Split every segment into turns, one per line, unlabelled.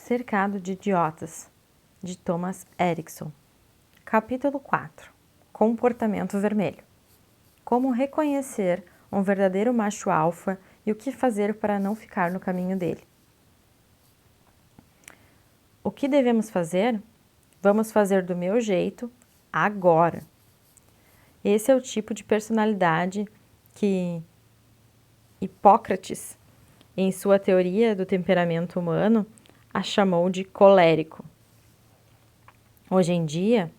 Cercado de Idiotas, de Thomas Erikson. Capítulo 4. Comportamento vermelho. Como reconhecer um verdadeiro macho alfa e o que fazer para não ficar no caminho dele. O que devemos fazer? Vamos fazer do meu jeito, agora. Esse é o tipo de personalidade que Hipócrates, em sua teoria do temperamento humano, a chamou de colérico. Hoje em dia,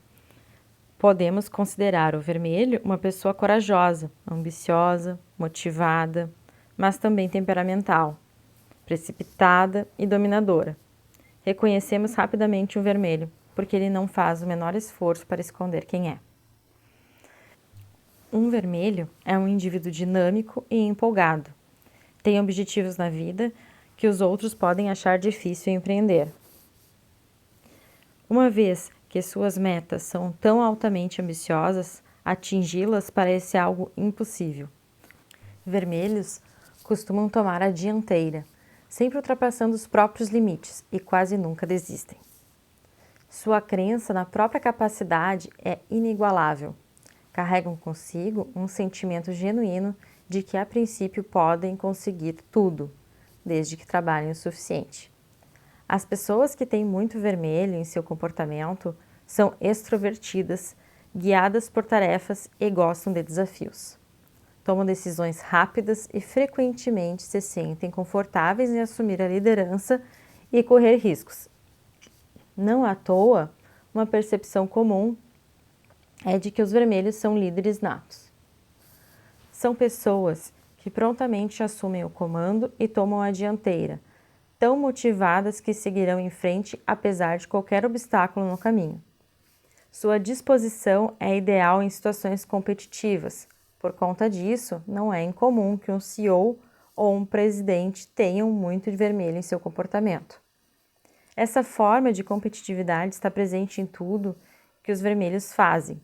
podemos considerar o vermelho uma pessoa corajosa, ambiciosa, motivada, mas também temperamental, precipitada e dominadora. Reconhecemos rapidamente o vermelho, porque ele não faz o menor esforço para esconder quem é. Um vermelho é um indivíduo dinâmico e empolgado. Tem objetivos na vida que os outros podem achar difícil empreender. Uma vez que suas metas são tão altamente ambiciosas, atingi-las parece algo impossível. Vermelhos costumam tomar a dianteira, sempre ultrapassando os próprios limites e quase nunca desistem. Sua crença na própria capacidade é inigualável. Carregam consigo um sentimento genuíno de que a princípio podem conseguir tudo, desde que trabalhem o suficiente. As pessoas que têm muito vermelho em seu comportamento são extrovertidas, guiadas por tarefas e gostam de desafios. Tomam decisões rápidas e frequentemente se sentem confortáveis em assumir a liderança e correr riscos. Não à toa, uma percepção comum é de que os vermelhos são líderes natos. São pessoas que prontamente assumem o comando e tomam a dianteira, tão motivadas que seguirão em frente apesar de qualquer obstáculo no caminho. Sua disposição é ideal em situações competitivas. Por conta disso, não é incomum que um CEO ou um presidente tenham muito de vermelho em seu comportamento. Essa forma de competitividade está presente em tudo que os vermelhos fazem.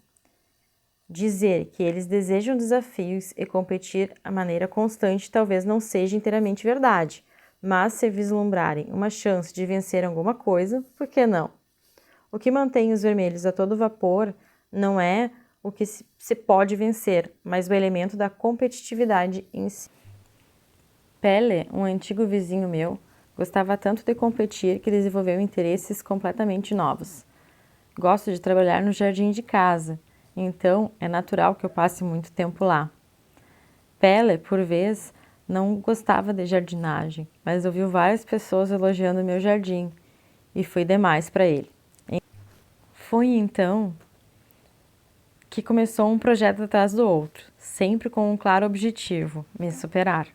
Dizer que eles desejam desafios e competir de maneira constante talvez não seja inteiramente verdade, mas se vislumbrarem uma chance de vencer alguma coisa, por que não? O que mantém os vermelhos a todo vapor não é o que se pode vencer, mas o elemento da competitividade em si. Pele, um antigo vizinho meu, gostava tanto de competir que desenvolveu interesses completamente novos. Gosto de trabalhar no jardim de casa, então é natural que eu passe muito tempo lá. Pele, por vez, não gostava de jardinagem, mas ouviu várias pessoas elogiando meu jardim e foi demais para ele. Foi então que começou um projeto atrás do outro, sempre com um claro objetivo: me superar.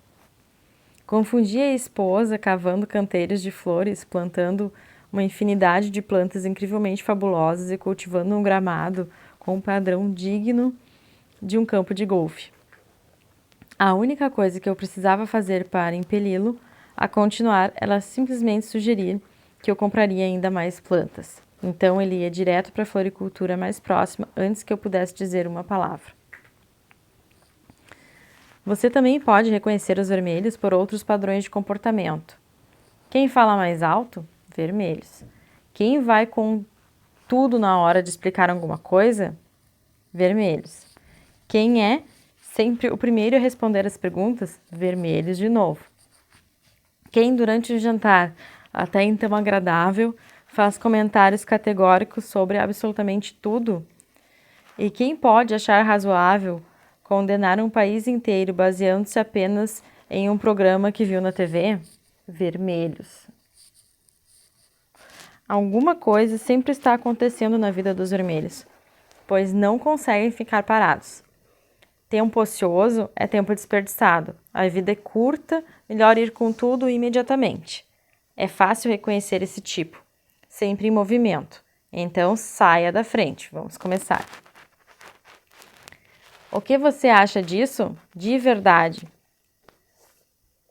Confundia a esposa cavando canteiros de flores, plantando uma infinidade de plantas incrivelmente fabulosas e cultivando um gramado com um padrão digno de um campo de golfe. A única coisa que eu precisava fazer para impeli-lo a continuar era simplesmente sugerir que eu compraria ainda mais plantas. Então ele ia direto para a floricultura mais próxima antes que eu pudesse dizer uma palavra. Você também pode reconhecer os vermelhos por outros padrões de comportamento. Quem fala mais alto? Vermelhos. Quem vai com tudo na hora de explicar alguma coisa? Vermelhos. Quem é sempre o primeiro a responder as perguntas? Vermelhos de novo. Quem durante o jantar, até então agradável, faz comentários categóricos sobre absolutamente tudo? E quem pode achar razoável condenar um país inteiro baseando-se apenas em um programa que viu na TV? Vermelhos. Alguma coisa sempre está acontecendo na vida dos vermelhos, pois não conseguem ficar parados. Tempo ocioso é tempo desperdiçado. A vida é curta, melhor ir com tudo imediatamente. É fácil reconhecer esse tipo, sempre em movimento. Então saia da frente, vamos começar. O que você acha disso? De verdade.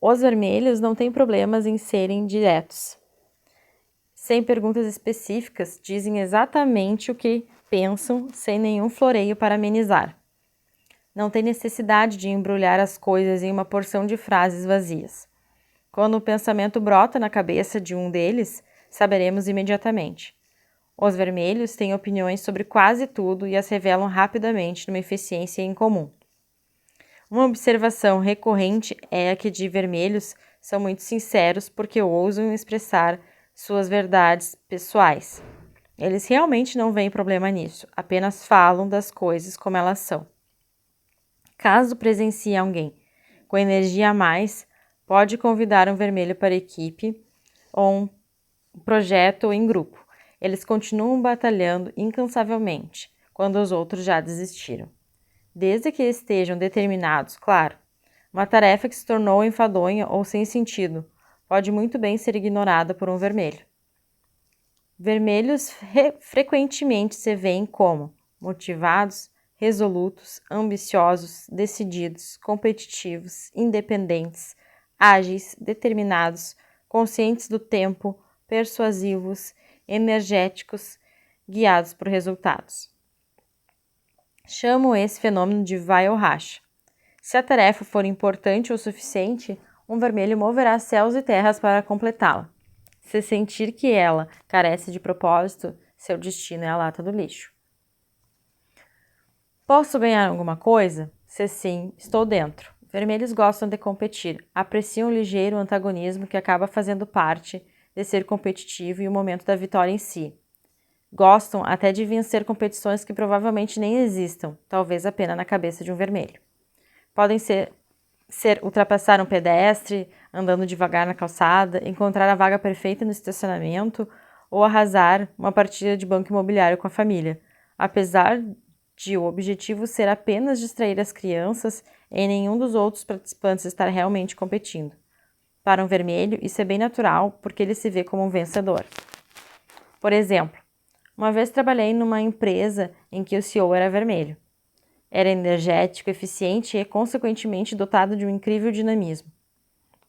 Os vermelhos não têm problemas em serem diretos. Sem perguntas específicas, dizem exatamente o que pensam, sem nenhum floreio para amenizar. Não tem necessidade de embrulhar as coisas em uma porção de frases vazias. Quando o pensamento brota na cabeça de um deles, saberemos imediatamente. Os vermelhos têm opiniões sobre quase tudo e as revelam rapidamente numa eficiência incomum. Uma observação recorrente é a que de vermelhos são muito sinceros porque ousam expressar suas verdades pessoais. Eles realmente não veem problema nisso, apenas falam das coisas como elas são. Caso presencie alguém com energia a mais, pode convidar um vermelho para a equipe ou um projeto ou em grupo. Eles continuam batalhando incansavelmente quando os outros já desistiram. Desde que estejam determinados, claro. Uma tarefa que se tornou enfadonha ou sem sentido pode muito bem ser ignorada por um vermelho. Vermelhos frequentemente se veem como motivados, resolutos, ambiciosos, decididos, competitivos, independentes, ágeis, determinados, conscientes do tempo, persuasivos, energéticos, guiados por resultados. Chamo esse fenômeno de vai ou racha. Se a tarefa for importante o suficiente, um vermelho moverá céus e terras para completá-la. Se sentir que ela carece de propósito, seu destino é a lata do lixo. Posso ganhar alguma coisa? Se sim, estou dentro. Vermelhos gostam de competir, apreciam o ligeiro antagonismo que acaba fazendo parte de ser competitivo e o momento da vitória em si. Gostam até de vencer competições que provavelmente nem existam, talvez apenas na cabeça de um vermelho. Podem ser ultrapassar um pedestre, andando devagar na calçada, encontrar a vaga perfeita no estacionamento ou arrasar uma partida de banco imobiliário com a família. Apesar de o objetivo ser apenas distrair as crianças e nenhum dos outros participantes estar realmente competindo. Para um vermelho, isso é bem natural porque ele se vê como um vencedor. Por exemplo, uma vez trabalhei numa empresa em que o CEO era vermelho. Era energético, eficiente e, consequentemente, dotado de um incrível dinamismo.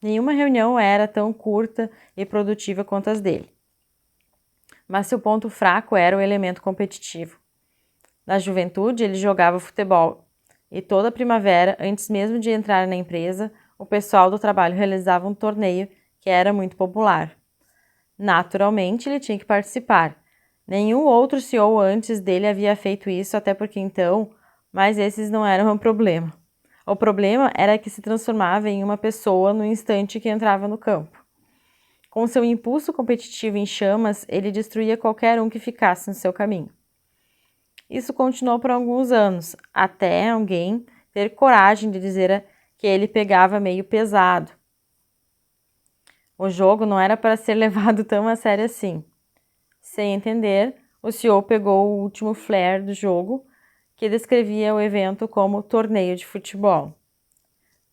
Nenhuma reunião era tão curta e produtiva quanto as dele. Mas seu ponto fraco era o elemento competitivo. Na juventude, ele jogava futebol e toda primavera, antes mesmo de entrar na empresa, o pessoal do trabalho realizava um torneio que era muito popular. Naturalmente, ele tinha que participar. Nenhum outro CEO antes dele havia feito isso, até porque então, mas esses não eram um problema. O problema era que se transformava em uma pessoa no instante que entrava no campo. Com seu impulso competitivo em chamas, ele destruía qualquer um que ficasse no seu caminho. Isso continuou por alguns anos, até alguém ter coragem de dizer que ele pegava meio pesado. O jogo não era para ser levado tão a sério assim. Sem entender, o CEO pegou o último flare do jogo, que descrevia o evento como torneio de futebol.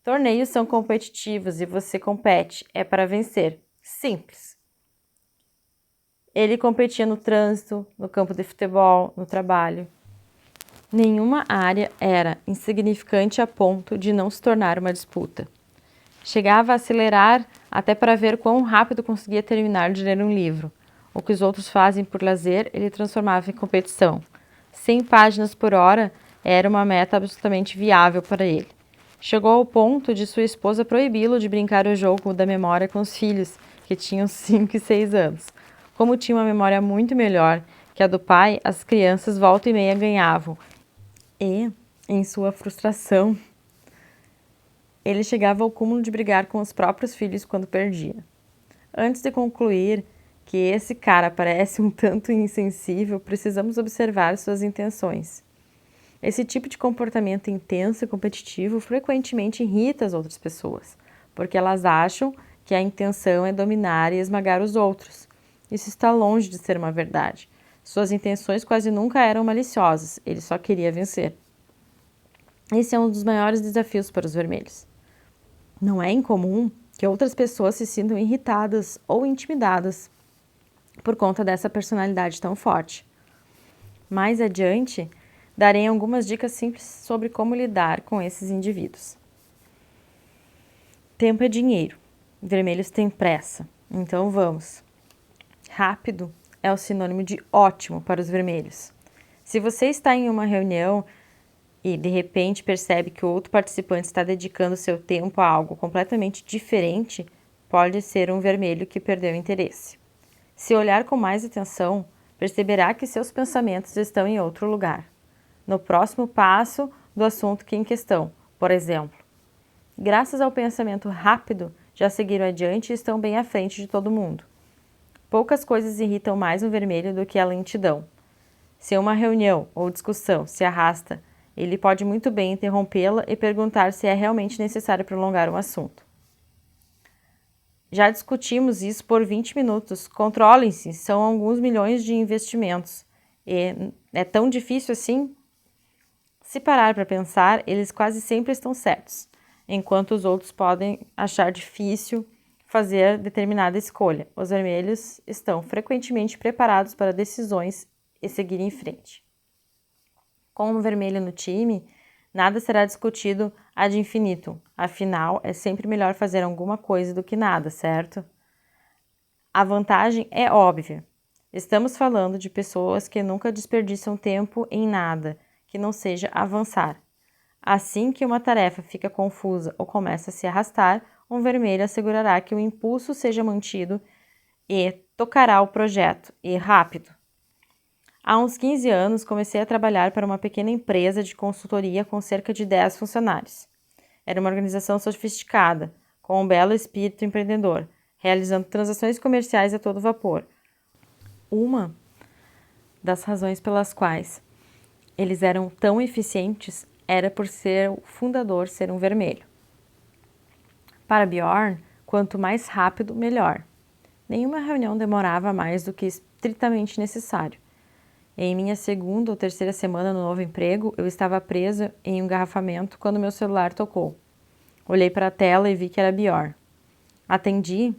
Torneios são competitivos e você compete, é para vencer. Simples. Ele competia no trânsito, no campo de futebol, no trabalho. Nenhuma área era insignificante a ponto de não se tornar uma disputa. Chegava a acelerar até para ver quão rápido conseguia terminar de ler um livro. O que os outros fazem por lazer, ele transformava em competição. 100 páginas por hora era uma meta absolutamente viável para ele. Chegou ao ponto de sua esposa proibi-lo de brincar o jogo da memória com os filhos, que tinham 5 e 6 anos. Como tinha uma memória muito melhor que a do pai, as crianças volta e meia ganhavam. E, em sua frustração, ele chegava ao cúmulo de brigar com os próprios filhos quando perdia. Antes de concluir que esse cara parece um tanto insensível, precisamos observar suas intenções. Esse tipo de comportamento intenso e competitivo frequentemente irrita as outras pessoas, porque elas acham que a intenção é dominar e esmagar os outros. Isso está longe de ser uma verdade. Suas intenções quase nunca eram maliciosas, ele só queria vencer. Esse é um dos maiores desafios para os vermelhos. Não é incomum que outras pessoas se sintam irritadas ou intimidadas por conta dessa personalidade tão forte. Mais adiante, darei algumas dicas simples sobre como lidar com esses indivíduos. Tempo é dinheiro. Vermelhos têm pressa, então vamos. Rápido é o sinônimo de ótimo para os vermelhos. Se você está em uma reunião e de repente percebe que o outro participante está dedicando seu tempo a algo completamente diferente, pode ser um vermelho que perdeu interesse. Se olhar com mais atenção, perceberá que seus pensamentos estão em outro lugar, no próximo passo do assunto que em questão, por exemplo. Graças ao pensamento rápido, já seguiram adiante e estão bem à frente de todo mundo. Poucas coisas irritam mais um vermelho do que a lentidão. Se uma reunião ou discussão se arrasta, ele pode muito bem interrompê-la e perguntar se é realmente necessário prolongar um assunto. Já discutimos isso por 20 minutos. Controlem-se, são alguns milhões de investimentos. E é tão difícil assim? Se parar para pensar, eles quase sempre estão certos, enquanto os outros podem achar difícil fazer determinada escolha. Os vermelhos estão frequentemente preparados para decisões e seguir em frente. Com um vermelho no time, nada será discutido ad infinitum. Afinal, é sempre melhor fazer alguma coisa do que nada, certo? A vantagem é óbvia. Estamos falando de pessoas que nunca desperdiçam tempo em nada que não seja avançar. Assim que uma tarefa fica confusa ou começa a se arrastar, um vermelho assegurará que o impulso seja mantido e tocará o projeto, e rápido. Há uns 15 anos, comecei a trabalhar para uma pequena empresa de consultoria com cerca de 10 funcionários. Era uma organização sofisticada, com um belo espírito empreendedor, realizando transações comerciais a todo vapor. Uma das razões pelas quais eles eram tão eficientes era por ser o fundador ser um vermelho. Para Bjorn, quanto mais rápido, melhor. Nenhuma reunião demorava mais do que estritamente necessário. Em minha segunda ou terceira semana no novo emprego, eu estava presa em um engarrafamento quando meu celular tocou. Olhei para a tela e vi que era Bjorn. Atendi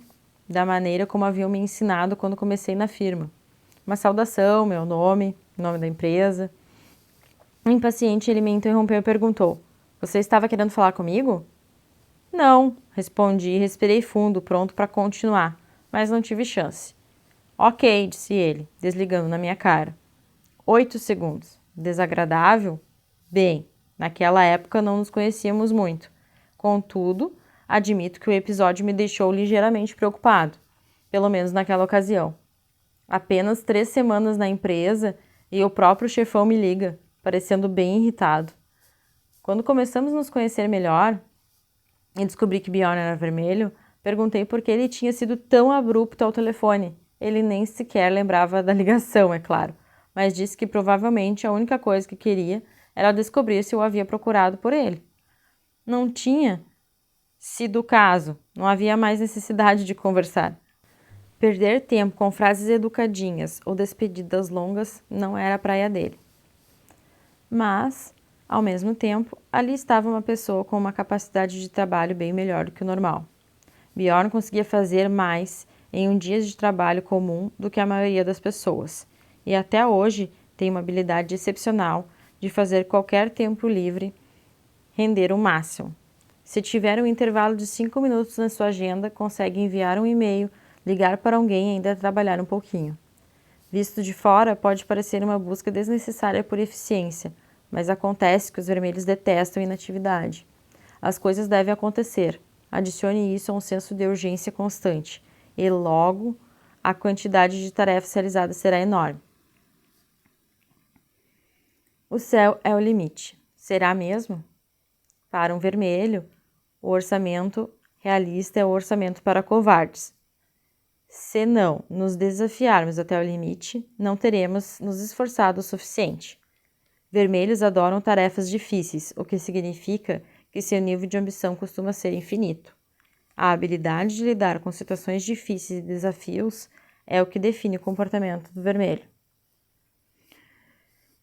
da maneira como haviam me ensinado quando comecei na firma. Uma saudação, meu nome, nome da empresa. Impaciente, ele me interrompeu e perguntou: "Você estava querendo falar comigo?" "Não", respondi e respirei fundo, pronto para continuar, mas não tive chance. "Ok", disse ele, desligando na minha cara. 8 segundos. Desagradável? Bem, naquela época não nos conhecíamos muito. Contudo, admito que o episódio me deixou ligeiramente preocupado, pelo menos naquela ocasião. Apenas 3 semanas na empresa e o próprio chefão me liga, parecendo bem irritado. Quando começamos a nos conhecer melhor e descobri que Bjorn era vermelho, perguntei por que ele tinha sido tão abrupto ao telefone. Ele nem sequer lembrava da ligação, é claro, mas disse que provavelmente a única coisa que queria era descobrir se eu havia procurado por ele. Não tinha sido o caso, não havia mais necessidade de conversar. Perder tempo com frases educadinhas ou despedidas longas não era a praia dele. Mas, ao mesmo tempo, ali estava uma pessoa com uma capacidade de trabalho bem melhor do que o normal. Bjorn conseguia fazer mais em um dia de trabalho comum do que a maioria das pessoas, e até hoje tem uma habilidade excepcional de fazer qualquer tempo livre render o máximo. Se tiver um intervalo de 5 minutos na sua agenda, consegue enviar um e-mail, ligar para alguém e ainda trabalhar um pouquinho. Visto de fora, pode parecer uma busca desnecessária por eficiência, mas acontece que os vermelhos detestam inatividade. As coisas devem acontecer. Adicione isso a um senso de urgência constante, e logo a quantidade de tarefas realizadas será enorme. O céu é o limite. Será mesmo? Para um vermelho, o orçamento realista é o orçamento para covardes. Se não nos desafiarmos até o limite, não teremos nos esforçado o suficiente. Vermelhos adoram tarefas difíceis, o que significa que seu nível de ambição costuma ser infinito. A habilidade de lidar com situações difíceis e desafios é o que define o comportamento do vermelho.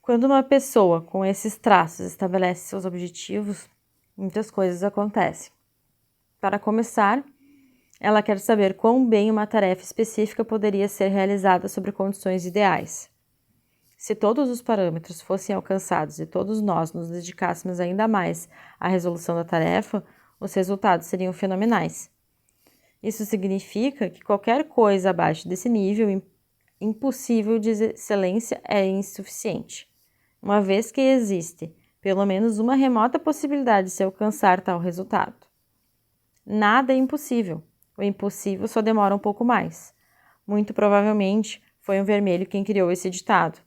Quando uma pessoa com esses traços estabelece seus objetivos, muitas coisas acontecem. Para começar, ela quer saber quão bem uma tarefa específica poderia ser realizada sob condições ideais. Se todos os parâmetros fossem alcançados e todos nós nos dedicássemos ainda mais à resolução da tarefa, os resultados seriam fenomenais. Isso significa que qualquer coisa abaixo desse nível impossível de excelência é insuficiente. Uma vez que existe pelo menos uma remota possibilidade de se alcançar tal resultado. Nada é impossível. O impossível só demora um pouco mais. Muito provavelmente foi um vermelho quem criou esse ditado.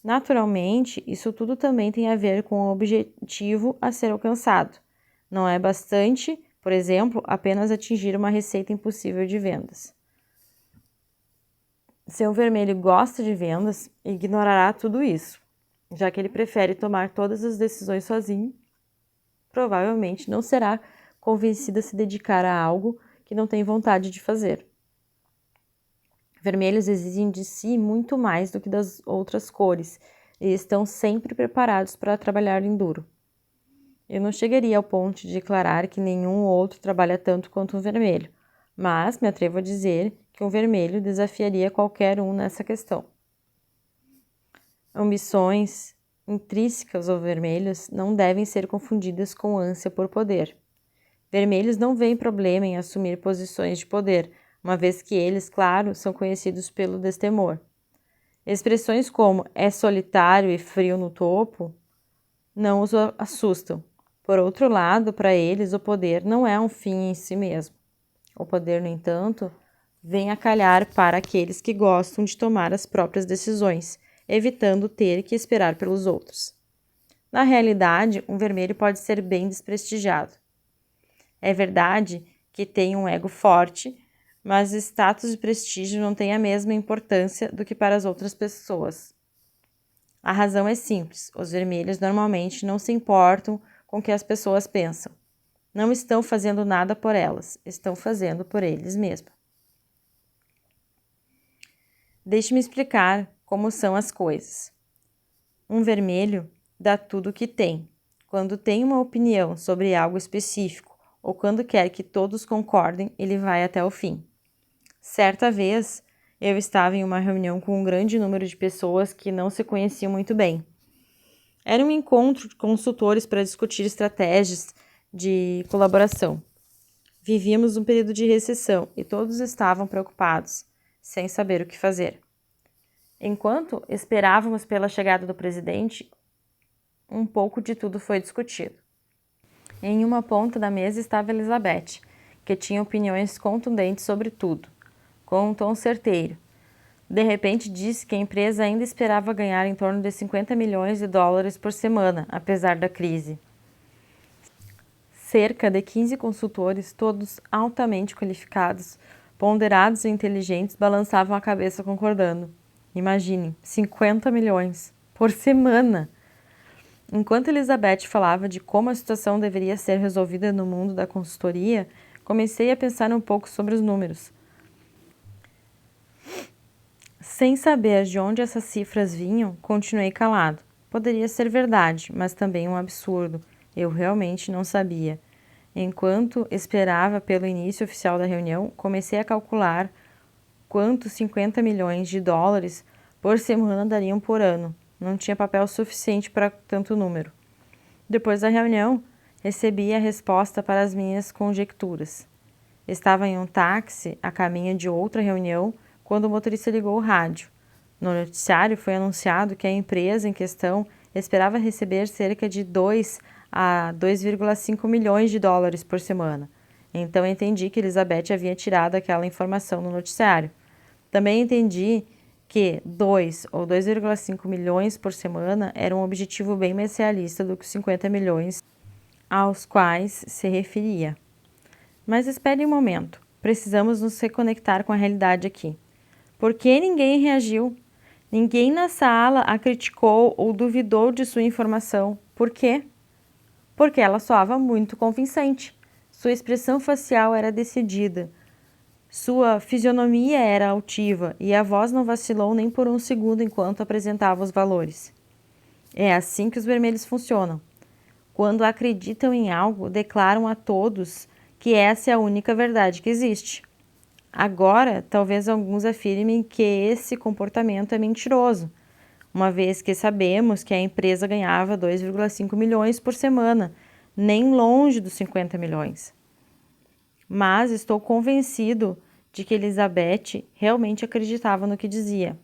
Naturalmente, isso tudo também tem a ver com o objetivo a ser alcançado. Não é bastante, por exemplo, apenas atingir uma receita impossível de vendas. Se um vermelho gosta de vendas, ignorará tudo isso, já que ele prefere tomar todas as decisões sozinho. Provavelmente não será convencido a se dedicar a algo que não tem vontade de fazer. Vermelhos exigem de si muito mais do que das outras cores e estão sempre preparados para trabalhar em duro. Eu não chegaria ao ponto de declarar que nenhum outro trabalha tanto quanto um vermelho, mas me atrevo a dizer que um vermelho desafiaria qualquer um nessa questão. Ambições intrínsecas aos vermelhos não devem ser confundidas com ânsia por poder. Vermelhos não veem problema em assumir posições de poder, uma vez que eles, claro, são conhecidos pelo destemor. Expressões como é solitário e frio no topo não os assustam. Por outro lado, para eles, o poder não é um fim em si mesmo. O poder, no entanto, vem a calhar para aqueles que gostam de tomar as próprias decisões, evitando ter que esperar pelos outros. Na realidade, um vermelho pode ser bem desprestigiado. É verdade que tem um ego forte, mas status e prestígio não têm a mesma importância do que para as outras pessoas. A razão é simples: os vermelhos normalmente não se importam com o que as pessoas pensam. Não estão fazendo nada por elas, estão fazendo por eles mesmos. Deixe-me explicar como são as coisas. Um vermelho dá tudo o que tem. Quando tem uma opinião sobre algo específico ou quando quer que todos concordem, ele vai até o fim. Certa vez, eu estava em uma reunião com um grande número de pessoas que não se conheciam muito bem. Era um encontro de consultores para discutir estratégias de colaboração. Vivíamos um período de recessão e todos estavam preocupados, sem saber o que fazer. Enquanto esperávamos pela chegada do presidente, um pouco de tudo foi discutido. Em uma ponta da mesa estava Elizabeth, que tinha opiniões contundentes sobre tudo, com um tom certeiro. De repente disse que a empresa ainda esperava ganhar em torno de 50 milhões de dólares por semana, apesar da crise. Cerca de 15 consultores, todos altamente qualificados, ponderados e inteligentes, balançavam a cabeça concordando. Imagine, 50 milhões por semana! Enquanto Elizabeth falava de como a situação deveria ser resolvida no mundo da consultoria, comecei a pensar um pouco sobre os números. Sem saber de onde essas cifras vinham, continuei calado. Poderia ser verdade, mas também um absurdo. Eu realmente não sabia. Enquanto esperava pelo início oficial da reunião, comecei a calcular quanto 50 milhões de dólares por semana dariam por ano. Não tinha papel suficiente para tanto número. Depois da reunião, recebi a resposta para as minhas conjecturas. Estava em um táxi a caminho de outra reunião quando o motorista ligou o rádio. No noticiário foi anunciado que a empresa em questão esperava receber cerca de 2 a 2,5 milhões de dólares por semana. Então entendi que Elizabeth havia tirado aquela informação no noticiário. Também entendi que 2 ou 2,5 milhões por semana era um objetivo bem mais realista do que os 50 milhões aos quais se referia. Mas espere um momento, precisamos nos reconectar com a realidade aqui. Por que ninguém reagiu? Ninguém na sala a criticou ou duvidou de sua informação. Por quê? Porque ela soava muito convincente. Sua expressão facial era decidida. Sua fisionomia era altiva e a voz não vacilou nem por um segundo enquanto apresentava os valores. É assim que os vermelhos funcionam. Quando acreditam em algo, declaram a todos que essa é a única verdade que existe. Agora, talvez alguns afirmem que esse comportamento é mentiroso, uma vez que sabemos que a empresa ganhava 2,5 milhões por semana, nem longe dos 50 milhões. Mas estou convencido de que Elizabeth realmente acreditava no que dizia.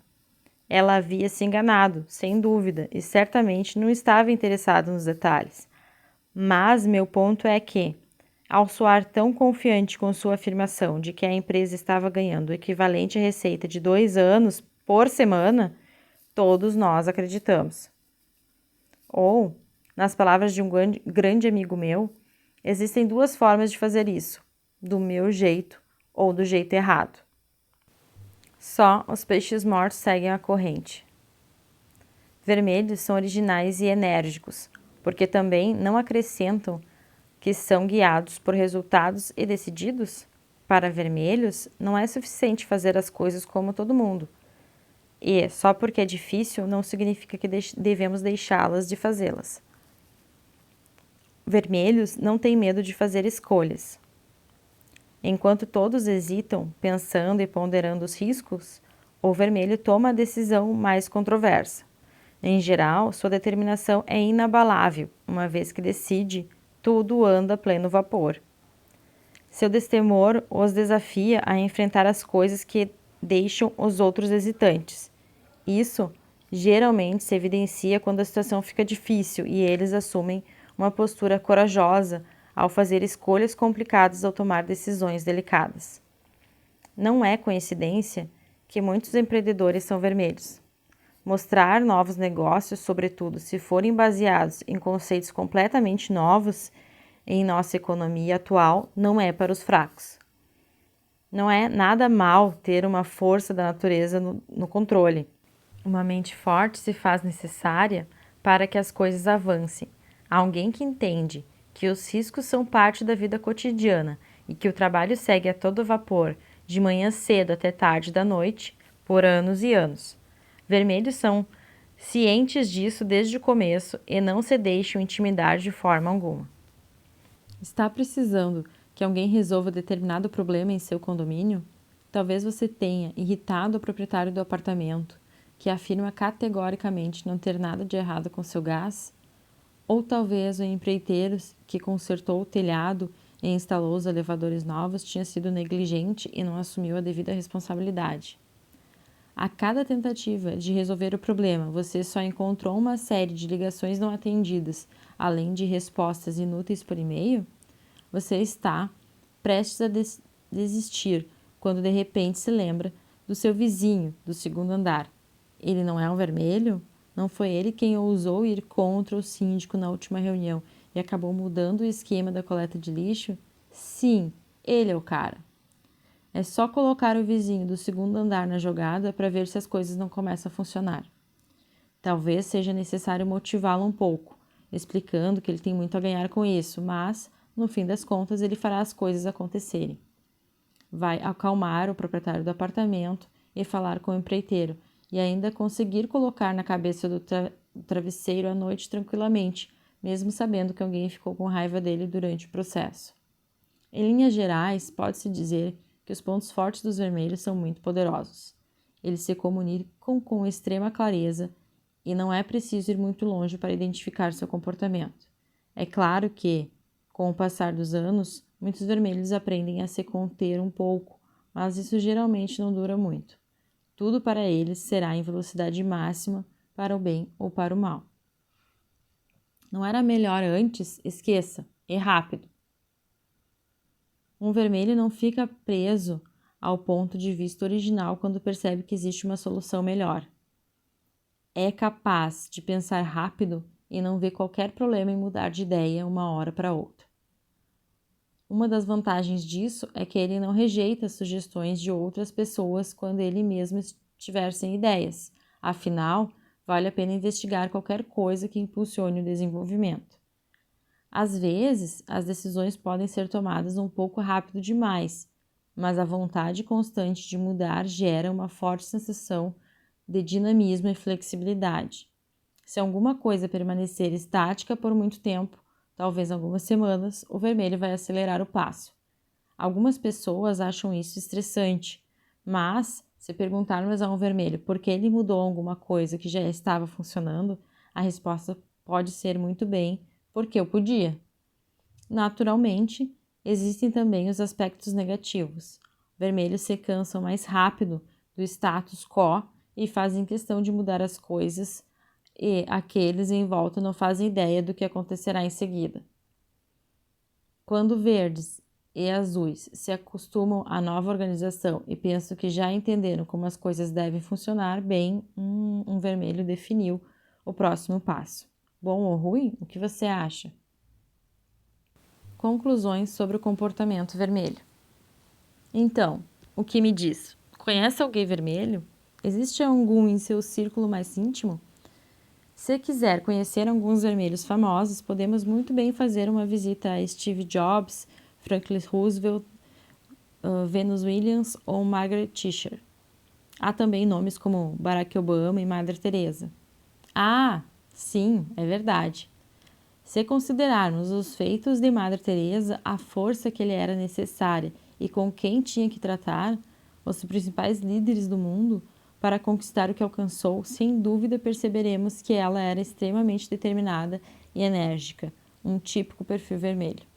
Ela havia se enganado, sem dúvida, e certamente não estava interessada nos detalhes. Mas meu ponto é que, Ao soar tão confiante com sua afirmação de que a empresa estava ganhando o equivalente à receita de 2 anos por semana, todos nós acreditamos. Ou, nas palavras de um grande amigo meu, existem 2 formas de fazer isso, do meu jeito ou do jeito errado. Só os peixes mortos seguem a corrente. Vermelhos são originais e enérgicos, porque também não acrescentam que são guiados por resultados e decididos. Para vermelhos, não é suficiente fazer as coisas como todo mundo. E, só porque é difícil, não significa que devemos deixá-las de fazê-las. Vermelhos não têm medo de fazer escolhas. Enquanto todos hesitam, pensando e ponderando os riscos, o vermelho toma a decisão mais controversa. Em geral, sua determinação é inabalável, uma vez que decide, tudo anda a pleno vapor. Seu destemor os desafia a enfrentar as coisas que deixam os outros hesitantes. Isso geralmente se evidencia quando a situação fica difícil e eles assumem uma postura corajosa ao fazer escolhas complicadas ou tomar decisões delicadas. Não é coincidência que muitos empreendedores são vermelhos. Mostrar novos negócios, sobretudo se forem baseados em conceitos completamente novos em nossa economia atual, não é para os fracos. Não é nada mal ter uma força da natureza no controle. Uma mente forte se faz necessária para que as coisas avancem. Alguém que entende que os riscos são parte da vida cotidiana e que o trabalho segue a todo vapor, de manhã cedo até tarde da noite, por anos e anos. Vermelhos são cientes disso desde o começo e não se deixam intimidar de forma alguma. Está precisando que alguém resolva determinado problema em seu condomínio? Talvez você tenha irritado o proprietário do apartamento, que afirma categoricamente não ter nada de errado com seu gás? Ou talvez o empreiteiro que consertou o telhado e instalou os elevadores novos tinha sido negligente e não assumiu a devida responsabilidade. A cada tentativa de resolver o problema, você só encontrou uma série de ligações não atendidas, além de respostas inúteis por e-mail? Você está prestes a desistir quando de repente se lembra do seu vizinho do segundo andar. Ele não é um vermelho? Não foi ele quem ousou ir contra o síndico na última reunião e acabou mudando o esquema da coleta de lixo? Sim, ele é o cara. É só colocar o vizinho do segundo andar na jogada para ver se as coisas não começam a funcionar. Talvez seja necessário motivá-lo um pouco, explicando que ele tem muito a ganhar com isso, mas, no fim das contas, ele fará as coisas acontecerem. Vai acalmar o proprietário do apartamento e falar com o empreiteiro, e ainda conseguir colocar na cabeça do travesseiro à noite tranquilamente, mesmo sabendo que alguém ficou com raiva dele durante o processo. Em linhas gerais, pode-se dizer que os pontos fortes dos vermelhos são muito poderosos. Eles se comunicam com extrema clareza e não é preciso ir muito longe para identificar seu comportamento. É claro que, com o passar dos anos, muitos vermelhos aprendem a se conter um pouco, mas isso geralmente não dura muito. Tudo para eles será em velocidade máxima, para o bem ou para o mal. Não era melhor antes? Esqueça, é rápido. Um vermelho não fica preso ao ponto de vista original quando percebe que existe uma solução melhor. É capaz de pensar rápido e não vê qualquer problema em mudar de ideia uma hora para outra. Uma das vantagens disso é que ele não rejeita as sugestões de outras pessoas quando ele mesmo estiver sem ideias. Afinal, vale a pena investigar qualquer coisa que impulsione o desenvolvimento. Às vezes, as decisões podem ser tomadas um pouco rápido demais, mas a vontade constante de mudar gera uma forte sensação de dinamismo e flexibilidade. Se alguma coisa permanecer estática por muito tempo, talvez algumas semanas, o vermelho vai acelerar o passo. Algumas pessoas acham isso estressante, mas se perguntarmos a um vermelho por que ele mudou alguma coisa que já estava funcionando, a resposta pode ser muito bem porque eu podia. Naturalmente, existem também os aspectos negativos. Vermelhos se cansam mais rápido do status quo e fazem questão de mudar as coisas, e aqueles em volta não fazem ideia do que acontecerá em seguida. Quando verdes e azuis se acostumam à nova organização e pensam que já entenderam como as coisas devem funcionar bem, um vermelho definiu o próximo passo. Bom ou ruim? O que você acha? Conclusões sobre o comportamento vermelho. Então, o que me diz? Conhece alguém vermelho? Existe algum em seu círculo mais íntimo? Se quiser conhecer alguns vermelhos famosos, podemos muito bem fazer uma visita a Steve Jobs, Franklin Roosevelt, Venus Williams ou Margaret Thatcher. Há também nomes como Barack Obama e Madre Teresa. Ah, sim, é verdade. Se considerarmos os feitos de Madre Teresa, a força que lhe era necessária e com quem tinha que tratar, os principais líderes do mundo, para conquistar o que alcançou, sem dúvida perceberemos que ela era extremamente determinada e enérgica, um típico perfil vermelho.